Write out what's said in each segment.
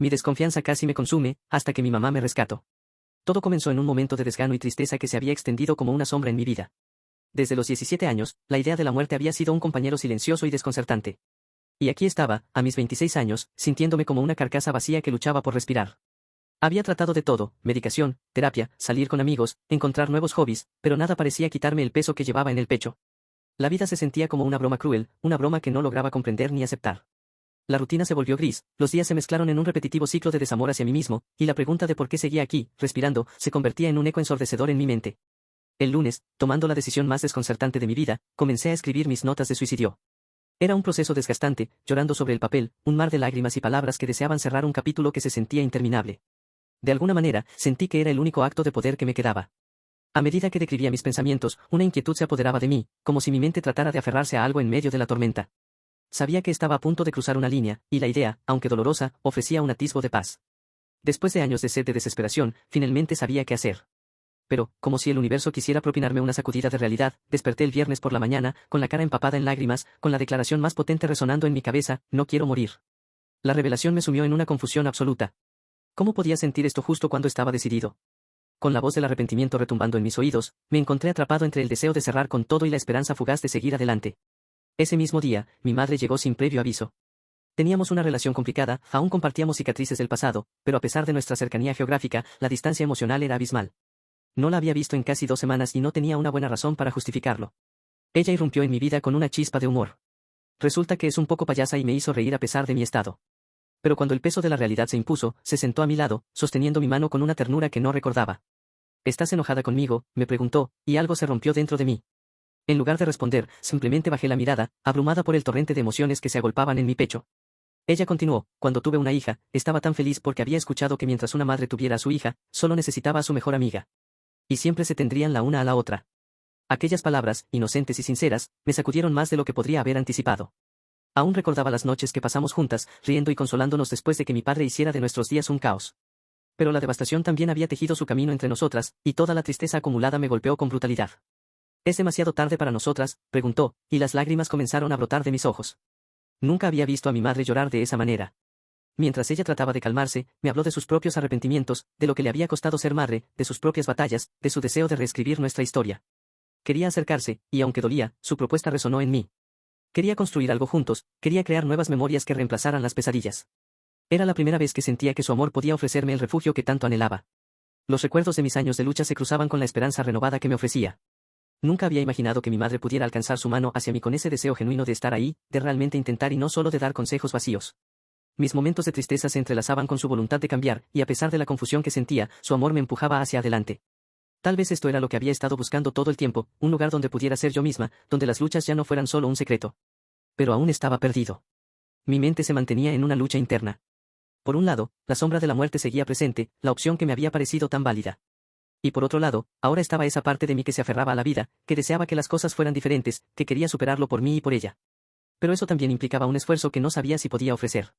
Mi desconfianza casi me consume, hasta que mi mamá me rescató. Todo comenzó en un momento de desgano y tristeza que se había extendido como una sombra en mi vida. Desde los 17 años, la idea de la muerte había sido un compañero silencioso y desconcertante. Y aquí estaba, a mis 26 años, sintiéndome como una carcasa vacía que luchaba por respirar. Había tratado de todo, medicación, terapia, salir con amigos, encontrar nuevos hobbies, pero nada parecía quitarme el peso que llevaba en el pecho. La vida se sentía como una broma cruel, una broma que no lograba comprender ni aceptar. La rutina se volvió gris, los días se mezclaron en un repetitivo ciclo de desamor hacia mí mismo, y la pregunta de por qué seguía aquí, respirando, se convertía en un eco ensordecedor en mi mente. El lunes, tomando la decisión más desconcertante de mi vida, comencé a escribir mis notas de suicidio. Era un proceso desgastante, llorando sobre el papel, un mar de lágrimas y palabras que deseaban cerrar un capítulo que se sentía interminable. De alguna manera, sentí que era el único acto de poder que me quedaba. A medida que describía mis pensamientos, una inquietud se apoderaba de mí, como si mi mente tratara de aferrarse a algo en medio de la tormenta. Sabía que estaba a punto de cruzar una línea, y la idea, aunque dolorosa, ofrecía un atisbo de paz. Después de años de sed de desesperación, finalmente sabía qué hacer. Pero, como si el universo quisiera propinarme una sacudida de realidad, desperté el viernes por la mañana, con la cara empapada en lágrimas, con la declaración más potente resonando en mi cabeza: no quiero morir. La revelación me sumió en una confusión absoluta. ¿Cómo podía sentir esto justo cuando estaba decidido? Con la voz del arrepentimiento retumbando en mis oídos, me encontré atrapado entre el deseo de cerrar con todo y la esperanza fugaz de seguir adelante. Ese mismo día, mi madre llegó sin previo aviso. Teníamos una relación complicada, aún compartíamos cicatrices del pasado, pero a pesar de nuestra cercanía geográfica, la distancia emocional era abismal. No la había visto en casi 2 semanas y no tenía una buena razón para justificarlo. Ella irrumpió en mi vida con una chispa de humor. Resulta que es un poco payasa y me hizo reír a pesar de mi estado. Pero cuando el peso de la realidad se impuso, se sentó a mi lado, sosteniendo mi mano con una ternura que no recordaba. ¿Estás enojada conmigo?, me preguntó, y algo se rompió dentro de mí. En lugar de responder, simplemente bajé la mirada, abrumada por el torrente de emociones que se agolpaban en mi pecho. Ella continuó: cuando tuve una hija, estaba tan feliz porque había escuchado que mientras una madre tuviera a su hija, solo necesitaba a su mejor amiga. Y siempre se tendrían la una a la otra. Aquellas palabras, inocentes y sinceras, me sacudieron más de lo que podría haber anticipado. Aún recordaba las noches que pasamos juntas, riendo y consolándonos después de que mi padre hiciera de nuestros días un caos. Pero la devastación también había tejido su camino entre nosotras, y toda la tristeza acumulada me golpeó con brutalidad. ¿Es demasiado tarde para nosotras?, preguntó, y las lágrimas comenzaron a brotar de mis ojos. Nunca había visto a mi madre llorar de esa manera. Mientras ella trataba de calmarse, me habló de sus propios arrepentimientos, de lo que le había costado ser madre, de sus propias batallas, de su deseo de reescribir nuestra historia. Quería acercarse, y aunque dolía, su propuesta resonó en mí. Quería construir algo juntos, quería crear nuevas memorias que reemplazaran las pesadillas. Era la primera vez que sentía que su amor podía ofrecerme el refugio que tanto anhelaba. Los recuerdos de mis años de lucha se cruzaban con la esperanza renovada que me ofrecía. Nunca había imaginado que mi madre pudiera alcanzar su mano hacia mí con ese deseo genuino de estar ahí, de realmente intentar y no solo de dar consejos vacíos. Mis momentos de tristeza se entrelazaban con su voluntad de cambiar, y a pesar de la confusión que sentía, su amor me empujaba hacia adelante. Tal vez esto era lo que había estado buscando todo el tiempo, un lugar donde pudiera ser yo misma, donde las luchas ya no fueran solo un secreto. Pero aún estaba perdido. Mi mente se mantenía en una lucha interna. Por un lado, la sombra de la muerte seguía presente, la opción que me había parecido tan válida. Y por otro lado, ahora estaba esa parte de mí que se aferraba a la vida, que deseaba que las cosas fueran diferentes, que quería superarlo por mí y por ella. Pero eso también implicaba un esfuerzo que no sabía si podía ofrecer.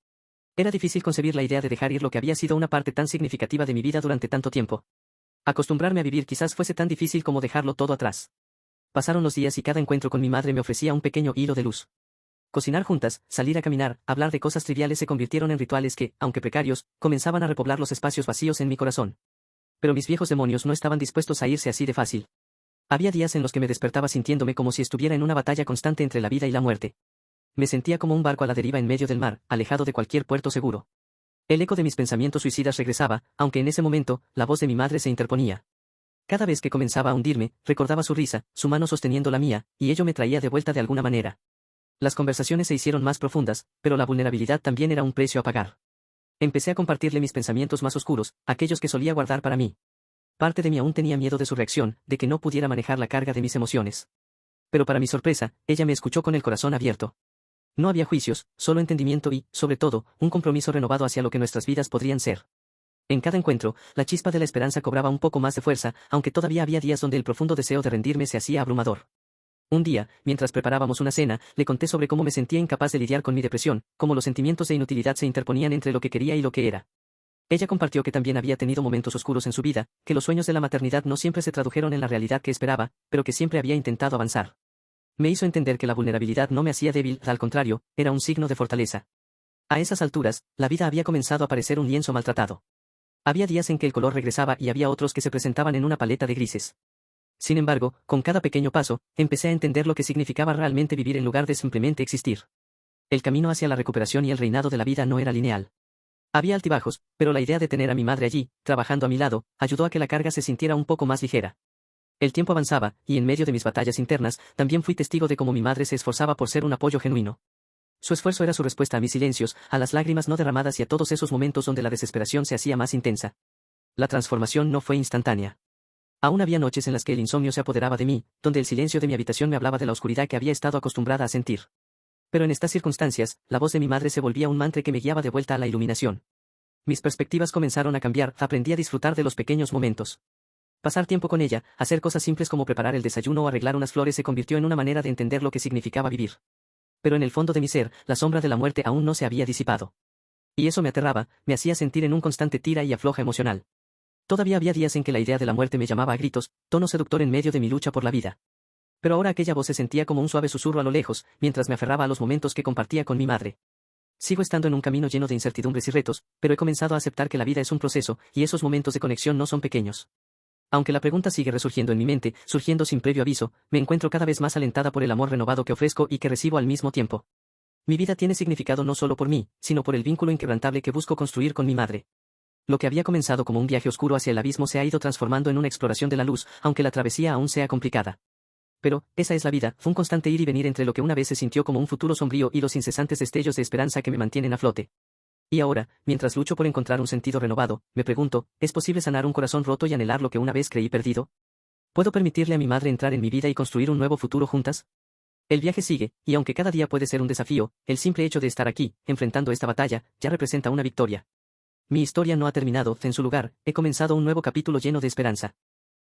Era difícil concebir la idea de dejar ir lo que había sido una parte tan significativa de mi vida durante tanto tiempo. Acostumbrarme a vivir quizás fuese tan difícil como dejarlo todo atrás. Pasaron los días y cada encuentro con mi madre me ofrecía un pequeño hilo de luz. Cocinar juntas, salir a caminar, hablar de cosas triviales se convirtieron en rituales que, aunque precarios, comenzaban a repoblar los espacios vacíos en mi corazón. Pero mis viejos demonios no estaban dispuestos a irse así de fácil. Había días en los que me despertaba sintiéndome como si estuviera en una batalla constante entre la vida y la muerte. Me sentía como un barco a la deriva en medio del mar, alejado de cualquier puerto seguro. El eco de mis pensamientos suicidas regresaba, aunque en ese momento, la voz de mi madre se interponía. Cada vez que comenzaba a hundirme, recordaba su risa, su mano sosteniendo la mía, y ello me traía de vuelta de alguna manera. Las conversaciones se hicieron más profundas, pero la vulnerabilidad también era un precio a pagar. Empecé a compartirle mis pensamientos más oscuros, aquellos que solía guardar para mí. Parte de mí aún tenía miedo de su reacción, de que no pudiera manejar la carga de mis emociones. Pero para mi sorpresa, ella me escuchó con el corazón abierto. No había juicios, solo entendimiento y, sobre todo, un compromiso renovado hacia lo que nuestras vidas podrían ser. En cada encuentro, la chispa de la esperanza cobraba un poco más de fuerza, aunque todavía había días donde el profundo deseo de rendirme se hacía abrumador. Un día, mientras preparábamos una cena, le conté sobre cómo me sentía incapaz de lidiar con mi depresión, cómo los sentimientos de inutilidad se interponían entre lo que quería y lo que era. Ella compartió que también había tenido momentos oscuros en su vida, que los sueños de la maternidad no siempre se tradujeron en la realidad que esperaba, pero que siempre había intentado avanzar. Me hizo entender que la vulnerabilidad no me hacía débil, al contrario, era un signo de fortaleza. A esas alturas, la vida había comenzado a parecer un lienzo maltratado. Había días en que el color regresaba y había otros que se presentaban en una paleta de grises. Sin embargo, con cada pequeño paso, empecé a entender lo que significaba realmente vivir en lugar de simplemente existir. El camino hacia la recuperación y el reinado de la vida no era lineal. Había altibajos, pero la idea de tener a mi madre allí, trabajando a mi lado, ayudó a que la carga se sintiera un poco más ligera. El tiempo avanzaba, y en medio de mis batallas internas, también fui testigo de cómo mi madre se esforzaba por ser un apoyo genuino. Su esfuerzo era su respuesta a mis silencios, a las lágrimas no derramadas y a todos esos momentos donde la desesperación se hacía más intensa. La transformación no fue instantánea. Aún había noches en las que el insomnio se apoderaba de mí, donde el silencio de mi habitación me hablaba de la oscuridad que había estado acostumbrada a sentir. Pero en estas circunstancias, la voz de mi madre se volvía un mantra que me guiaba de vuelta a la iluminación. Mis perspectivas comenzaron a cambiar, aprendí a disfrutar de los pequeños momentos. Pasar tiempo con ella, hacer cosas simples como preparar el desayuno o arreglar unas flores se convirtió en una manera de entender lo que significaba vivir. Pero en el fondo de mi ser, la sombra de la muerte aún no se había disipado. Y eso me aterraba, me hacía sentir en un constante tira y afloja emocional. Todavía había días en que la idea de la muerte me llamaba a gritos, tono seductor en medio de mi lucha por la vida. Pero ahora aquella voz se sentía como un suave susurro a lo lejos, mientras me aferraba a los momentos que compartía con mi madre. Sigo estando en un camino lleno de incertidumbres y retos, pero he comenzado a aceptar que la vida es un proceso, y esos momentos de conexión no son pequeños. Aunque la pregunta sigue resurgiendo en mi mente, surgiendo sin previo aviso, me encuentro cada vez más alentada por el amor renovado que ofrezco y que recibo al mismo tiempo. Mi vida tiene significado no solo por mí, sino por el vínculo inquebrantable que busco construir con mi madre. Lo que había comenzado como un viaje oscuro hacia el abismo se ha ido transformando en una exploración de la luz, aunque la travesía aún sea complicada. Pero, esa es la vida, un constante ir y venir entre lo que una vez se sintió como un futuro sombrío y los incesantes destellos de esperanza que me mantienen a flote. Y ahora, mientras lucho por encontrar un sentido renovado, me pregunto, ¿es posible sanar un corazón roto y anhelar lo que una vez creí perdido? ¿Puedo permitirle a mi madre entrar en mi vida y construir un nuevo futuro juntas? El viaje sigue, y aunque cada día puede ser un desafío, el simple hecho de estar aquí, enfrentando esta batalla, ya representa una victoria. Mi historia no ha terminado, en su lugar, he comenzado un nuevo capítulo lleno de esperanza.